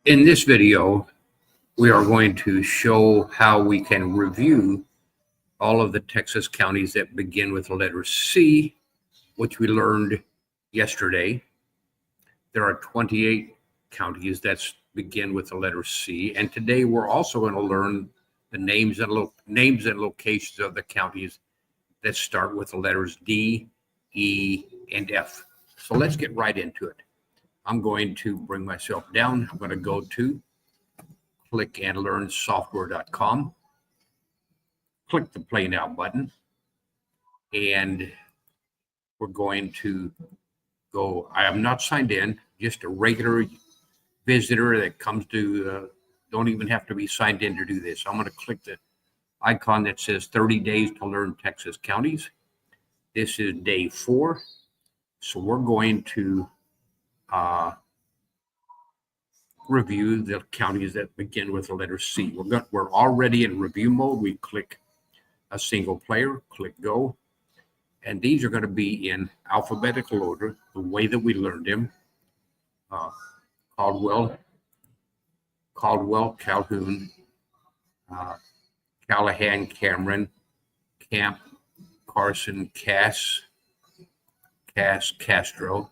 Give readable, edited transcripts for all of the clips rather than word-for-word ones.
In this video, we are going to show how we can review all of the Texas counties that begin with the letter C, which we learned yesterday. There are 28 counties that begin with the letter C, and today we're also going to learn the names and locations of the counties that start with the letters D, E, and F. So let's get right into it. I'm going to bring myself down. I'm going to go to clickandlearnsoftware.com, click the Play Now button, and we're going to go. I am not signed in, just a regular visitor that comes to, don't even have to be signed in to do this. I'm going to click the icon that says 30 days to learn Texas counties. This is day 4. So we're going to review the counties that begin with the letter C. We're already in review mode. We click a single player, click go, and these are going to be in alphabetical order, the way that we learned them. Caldwell, Calhoun, Callahan, Cameron, Camp, Carson, Cass, Castro,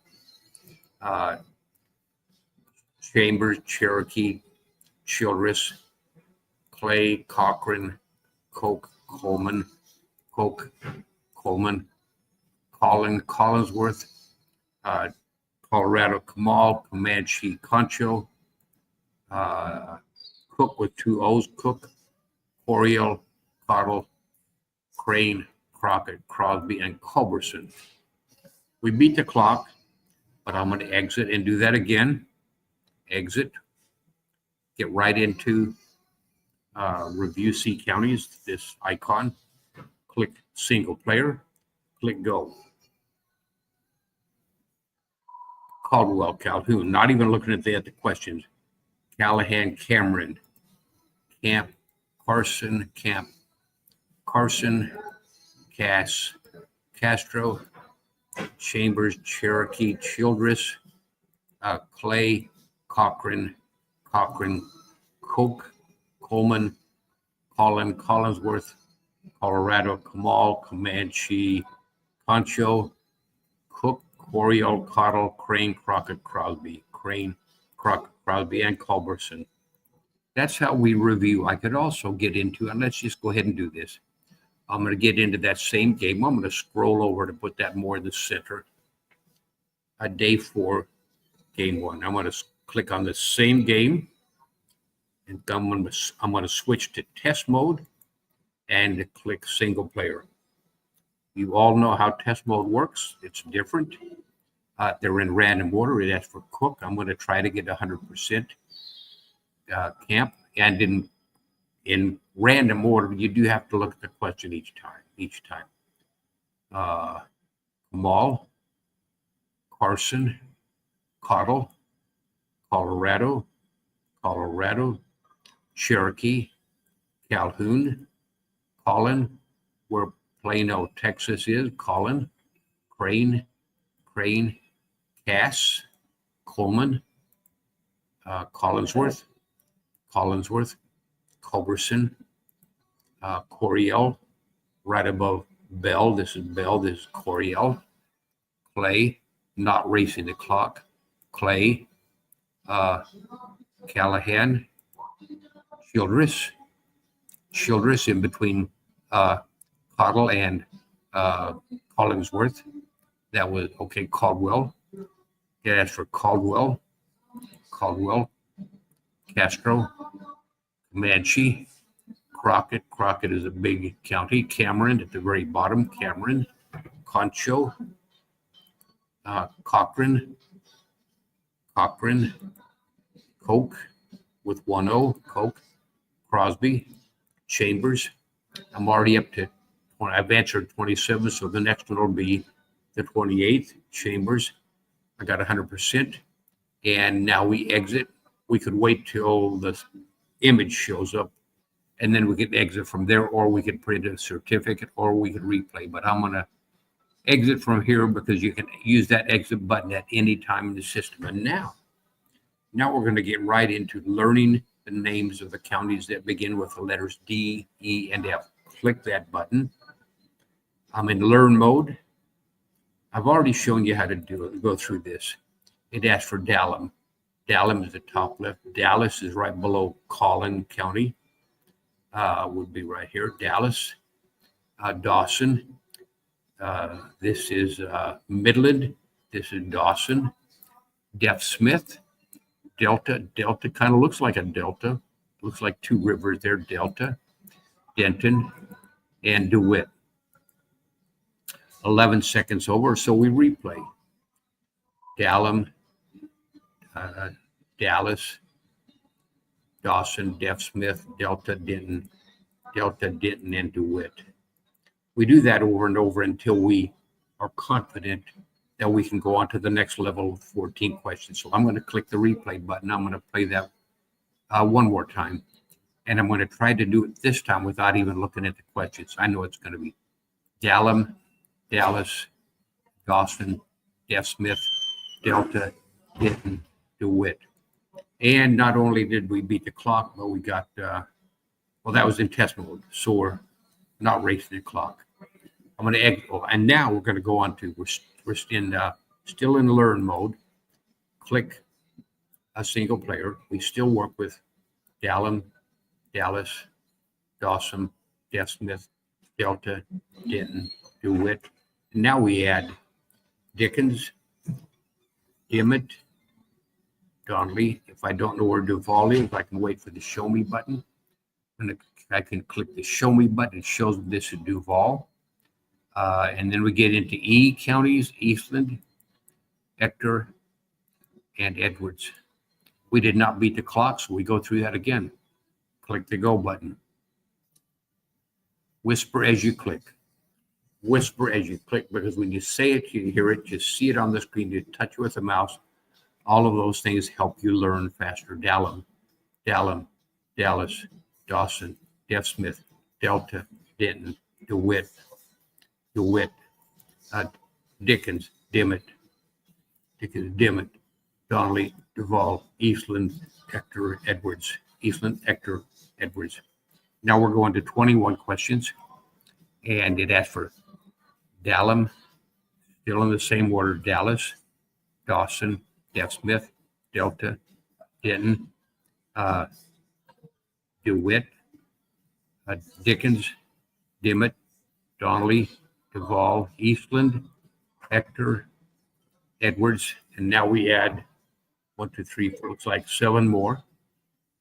Chambers, Cherokee, Childress, Clay, Cochran, Coleman, Collinsworth, Colorado, Kamal, Comanche, Concho, Cook with 2 O's, Cook, Coryell, Cottle, Crane, Crockett, Crosby, and Culberson. We beat the clock, but I'm going to exit and do that again. Exit, get right into review C counties, this icon, click single player, click go. Caldwell, Calhoun, not even looking at the questions. Callahan, Cameron, Camp, Carson, Castro, Chambers, Cherokee, Childress, Clay, Cochran, Coke, Coleman, Collinsworth, Colorado, Kamal, Comanche, Concho, Cook, Coryell, Cottle, Crane, Crockett, Crosby, and Culberson. That's how we review. I could also get into, and let's just go ahead and do this. I'm going to get into that same game. I'm going to scroll over to put that more in the center. Day 4, game 1. I'm going to click on the same game, and I'm going to switch to test mode and click single player. You all know how test mode works. It's different. They're in random order. That's for Cook. I'm going to try to get 100%. Camp, and in random order, you do have to look at the question each time. Kamal, Carson, Cottle, Colorado, Cherokee, Calhoun, Collin, where Plano, Texas is, Collin, Crane, Cass, Coleman, Collinsworth, Culberson, Coryell, right above Bell. This is Bell, this is Coryell. Clay, not racing the clock. Clay, Callahan, Childress in between Cottle and Collinsworth. That was okay. Caldwell. Yeah, that's for Caldwell, Castro, Comanche, Crockett. Crockett is a big county. Cameron at the very bottom. Cameron, Concho, Cochran, Coke with 1 O, Coke, Crosby, Chambers. I'm already up to, I've answered 27, so the next one will be the 28th, Chambers. I got 100%. And now we exit. We could wait till the image shows up, and then we could exit from there, or we could print a certificate, or we could replay. But I'm going to exit from here because you can use that exit button at any time in the system. And now Now we're going to get right into learning the names of the counties that begin with the letters D, E, and F. Click that button. I'm in learn mode. I've already shown you how to do it. Go through this. It asks for Dallam. Dallam is the top left. Dallas is right below Collin County. Would be right here. Dallas. Dawson. This is Midland. This is Dawson. Deaf Smith. Delta. Delta kind of looks like a delta. Looks like two rivers there. Delta. Denton. And DeWitt. 11 seconds over, so we replay. Dallam, Dallas, Dawson, Deaf Smith, Delta, Denton, and DeWitt. We do that over and over until we are confident that we can go on to the next level with 14 questions. So I'm going to click the replay button. I'm going to play that one more time. And I'm going to try to do it this time without even looking at the questions. I know it's going to be Dallam, Dallas, Dawson, Deaf Smith, Delta, Denton, DeWitt. And not only did we beat the clock, but we got, well, that was in test mode. So we're not racing the clock. I'm going to exit. And now we're going to go on to, we're still in learn mode. Click a single player. We still work with Dallam, Dallas, Dawson, Deaf Smith, Delta, Denton, DeWitt. Now we add Dickens, Dimmitt, Donnelly. If I don't know where Duval is, I can wait for the show me button. I can click the show me button. It shows this is Duval. And then we get into E counties, Eastland, Ector, and Edwards. We did not beat the clock, so we go through that again. Click the go button. Whisper as you click. Whisper as you click, because when you say it, you hear it, you see it on the screen, you touch it with the mouse. All of those things help you learn faster. Dallam, Dallas, Dawson, Deaf Smith, Delta, Denton, DeWitt, Dickens, Dimmitt, Donnelly, Duval, Eastland, Ector, Edwards. Eastland, Ector, Edwards. Now we're going to 21 questions, and it asks for Dallam, still in the same order, Dallas, Dawson, Deaf Smith, Delta, Denton, DeWitt, Dickens, Dimmitt, Donnelly, Duval, Eastland, Ector, Edwards, and now we add 1, 2, 3, 4, looks like 7 more.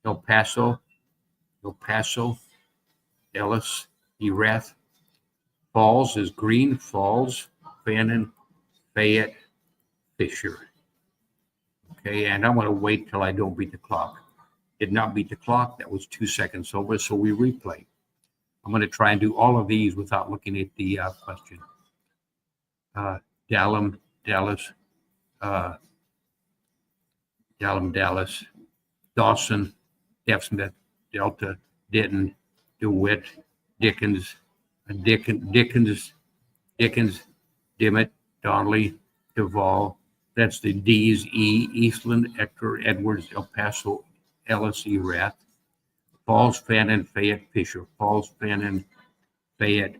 El Paso, Ellis, Erath. Falls is Green, Falls, Fannin, Fayette, Fisher. Okay, and I'm going to wait till I don't beat the clock. Did not beat the clock. That was 2 seconds over, so we replay. I'm going to try and do all of these without looking at the question. Dallam, Dallas, Dawson, Deaf Smith, Delta, Denton, DeWitt, Dickens, Dimmitt, Donnelly, Duval. That's the D's, E, Eastland, Ector, Edwards, El Paso, Ellis, Erath. Falls, Fannin, Fayette, Fisher. Falls, Fannin, Fayette,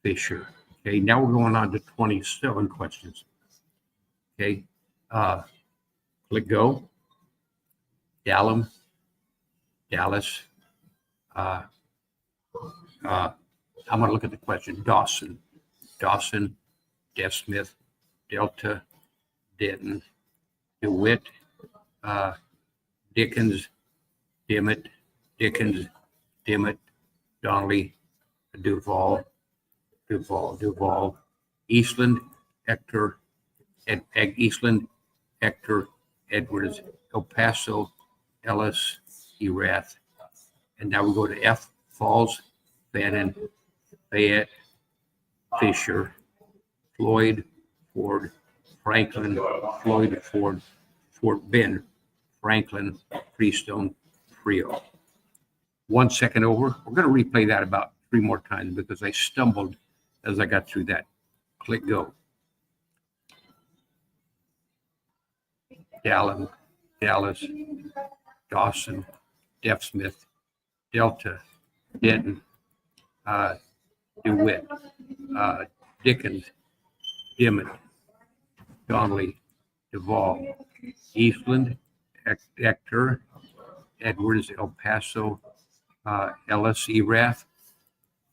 Fisher. Okay, now we're going on to 27 questions. Okay, click go. Dallam, Dallas. I'm going to look at the question. Dawson, Deaf Smith, Delta, Denton, DeWitt, Dickens, Dimmitt, Donnelly, Duval, Eastland, Ector, Edwards, El Paso, Ellis, Erath. And now we go to F, Falls, Fannin, Fayette, Fisher, Floyd, Ford, Franklin, Floyd, Ford, Fort Bend, Franklin, Freestone, Frio. 1 second over. We're going to replay that about 3 more times because I stumbled as I got through that. Click go. Dallam, Dallas, Dawson, Deaf Smith, Delta, Denton, DeWitt, Dickens, Dimmitt, Donnelly, Duvall, Eastland, Ector, Edwards, El Paso, Ellis, Erath.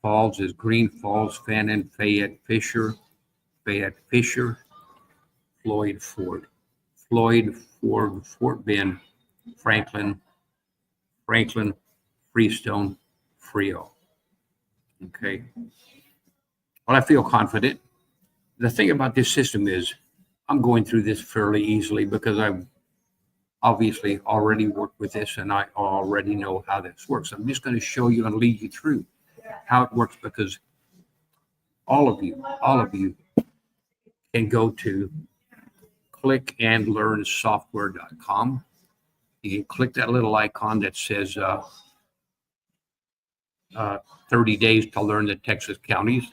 Falls is Green Falls, Fannin, Fayette, Fisher, Floyd, Ford, Fort Bend, Franklin, Freestone, Frio. Okay. Well, I feel confident. The thing about this system is I'm going through this fairly easily because I've obviously already worked with this and I already know how this works. I'm just going to show you and lead you through how it works because all of you can go to clickandlearnsoftware.com. You can click that little icon that says 30 days to learn the Texas counties.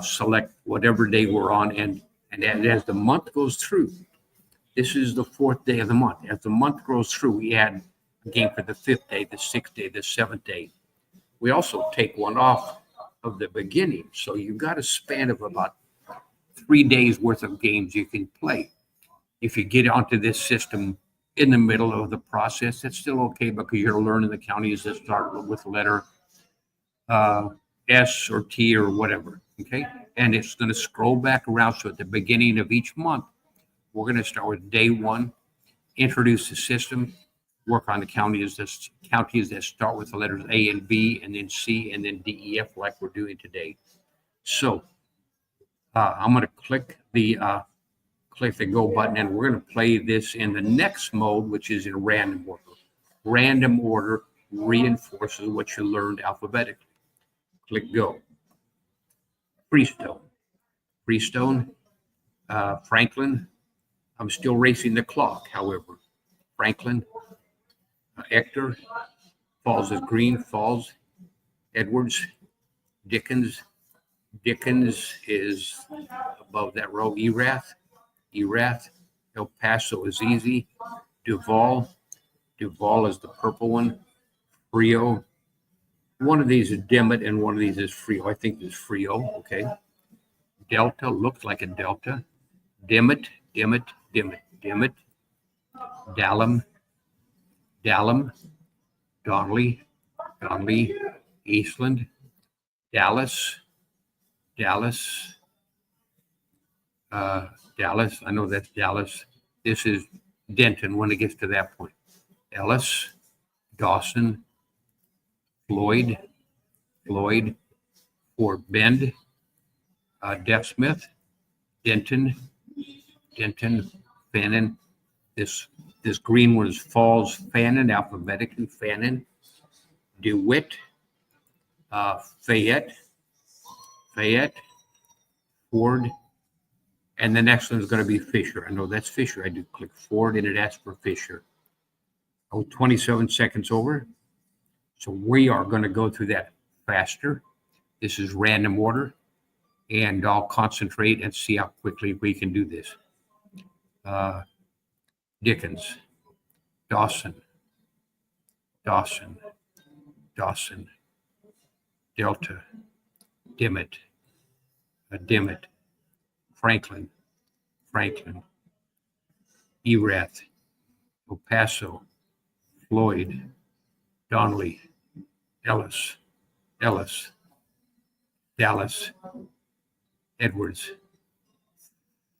Select whatever day we're on, and as the month goes through, this is the 4th day of the month. As the month goes through, we add a game for the 5th day, the 6th day, the 7th day. We also take one off of the beginning, so you've got a span of about 3 days worth of games you can play. If you get onto this system in the middle of the process, that's still okay because you're learning the counties that start with the letter S or T or whatever, okay? And it's going to scroll back around. So at the beginning of each month, we're going to start with day 1, introduce the system, work on the counties that start with the letters A and B, and then C, and then D, E, F, like we're doing today. So I'm going to click the go button, and we're going to play this in the next mode, which is in random order. Random order reinforces what you learned alphabetically. Click go. Freestone, Franklin. I'm still racing the clock, however. Franklin, Ector, Falls is Green, Falls, Edwards, Dickens is above that row. Erath, El Paso is easy. Duvall is the purple one. Frio, one of these is Dimmitt and one of these is Frio. I think this is Frio, okay. Delta looks like a Delta. Dimmitt. Dallum, Donnelly, Eastland, Dallas. I know that's Dallas. This is Denton when it gets to that point. Ellis, Dawson, Floyd, Fort Bend, Deaf Smith, Denton, Fannin. This green one is Falls, Fannin, alphabetically Fannin, DeWitt, Fayette, Ford, and the next one is going to be Fisher. I know that's Fisher. I do click Ford and it asks for Fisher. 27 seconds over. So we are going to go through that faster. This is random order, and I'll concentrate and see how quickly we can do this. Dickens, Dawson, Delta, Dimmitt, Franklin, Erath, El Paso, Floyd, Donnelly, Ellis, Dallas, Edwards,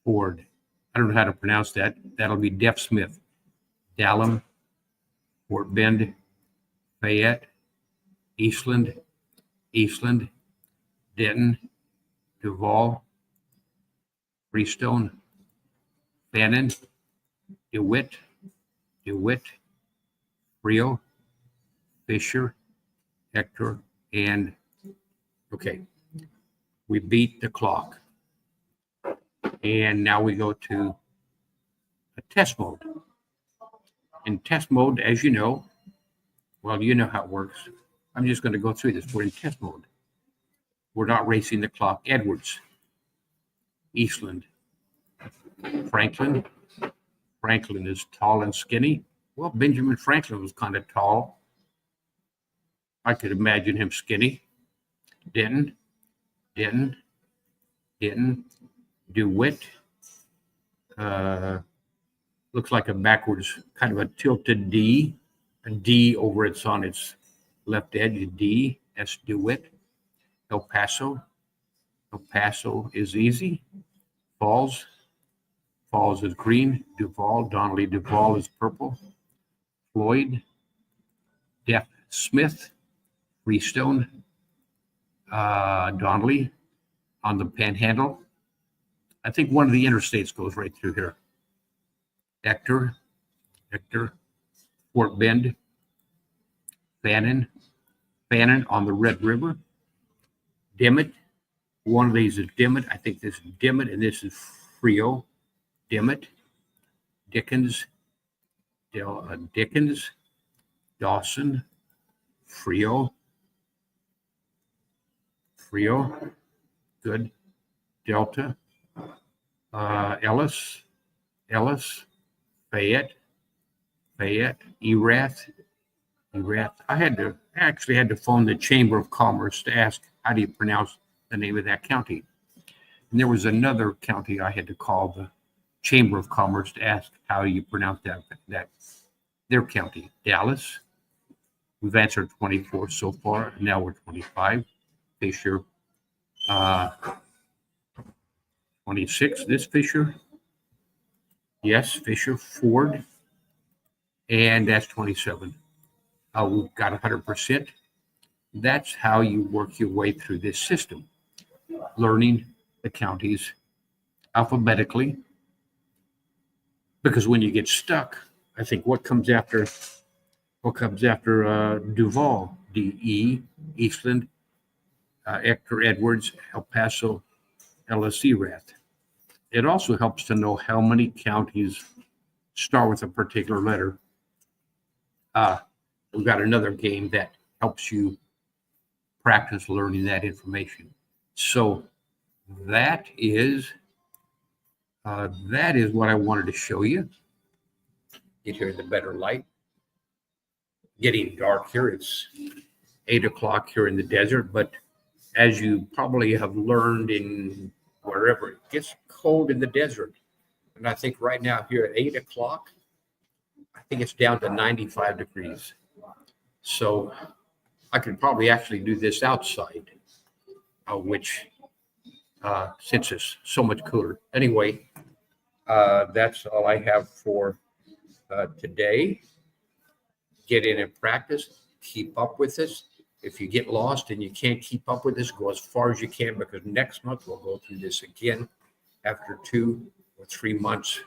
Ford. I don't know how to pronounce that. That'll be Deaf Smith. Dallum, Fort Bend, Fayette, Eastland, Denton, Duvall, Freestone, Fannin, DeWitt, Frio, Fisher, Ector, and okay, we beat the clock. And now we go to a test mode. In test mode, as you know, well, you know how it works. I'm just going to go through this. We're in test mode. We're not racing the clock. Edwards, Eastland, Franklin, Franklin is tall and skinny. Well, Benjamin Franklin was kind of tall. I could imagine him skinny. Denton, DeWitt. Looks like a backwards, kind of a tilted D. A D over on its left edge, D. That's DeWitt. El Paso is easy. Falls is green. Duval, Donnelly Duval is purple. Floyd, Deaf Smith, Freestone, Donnelly on the Panhandle. I think one of the interstates goes right through here. Hector, Fort Bend, Fannin on the Red River. Dimmitt, one of these is Dimmitt. I think this is Dimmitt, and this is Frio. Dimmitt, Dickens, Dawson, Frio, good. Delta, Ellis, Fayette, Erath. I actually had to phone the Chamber of Commerce to ask how do you pronounce the name of that county. And there was another county I had to call the Chamber of Commerce to ask how you pronounce that their county. Dallas. We've answered 24 so far. Now we're 25. Fisher. 26. This Fisher. Yes, Fisher. Ford. And that's 27. We've got 100%. That's how you work your way through this system. Learning the counties alphabetically. Because when you get stuck, I think what comes after Duval, D.E., Eastland, Hector Edwards, El Paso, Ellis Erath. It also helps to know how many counties start with a particular letter. We've got another game that helps you practice learning that information. So that is what I wanted to show you. Get here in the better light. Getting dark here. It's 8 o'clock here in the desert, but as you probably have learned in wherever, it gets cold in the desert. And I think right now here at 8 o'clock, I think it's down to 95 degrees. So I could probably actually do this outside, which since it's so much cooler. Anyway, that's all I have for today. Get in and practice. Keep up with this. If you get lost and you can't keep up with this, go as far as you can, because next month we'll go through this again. After 2 or 3 months,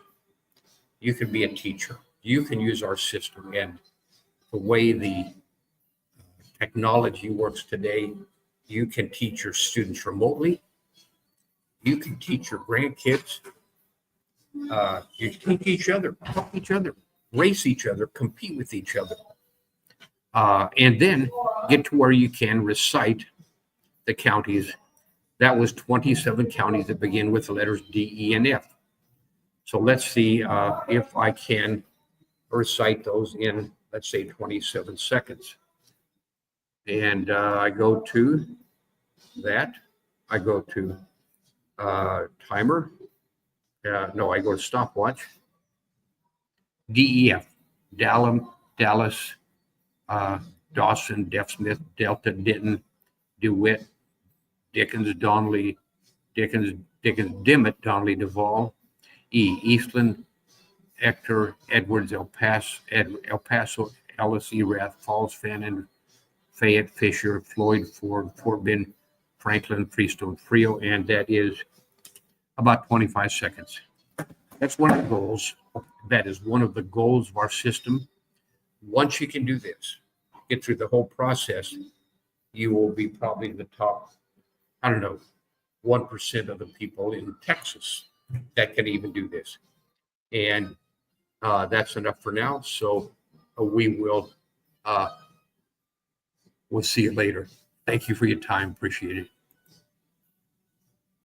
you can be a teacher. You can use our system, and the way the technology works today, you can teach your students remotely. You can teach your grandkids. You can teach each other, help each other, race each other, compete with each other. And then get to where you can recite the counties. That was 27 counties that begin with the letters D, E, and F. So let's see if I can recite those in, let's say, 27 seconds. And I go to that. I go to timer. No, I go to stopwatch. DEF, Dallas, Dawson, Deaf Smith, Delta, Denton, DeWitt, Dickens, Donnelly, Dimmitt, Donnelly, Duval. E, Eastland, Hector, Edwards, El Paso, Ellis, Erath, Falls, Fannin, Fayette, Fisher, Floyd, Ford, Fort Bend, Franklin, Freestone, Frio, and that is about 25 seconds. That's one of the goals. That is one of the goals of our system. Once you can do this, get through the whole process, you will be probably the top, 1% of the people in Texas that can even do this. And that's enough for now. So we'll see you later. Thank you for your time. Appreciate it.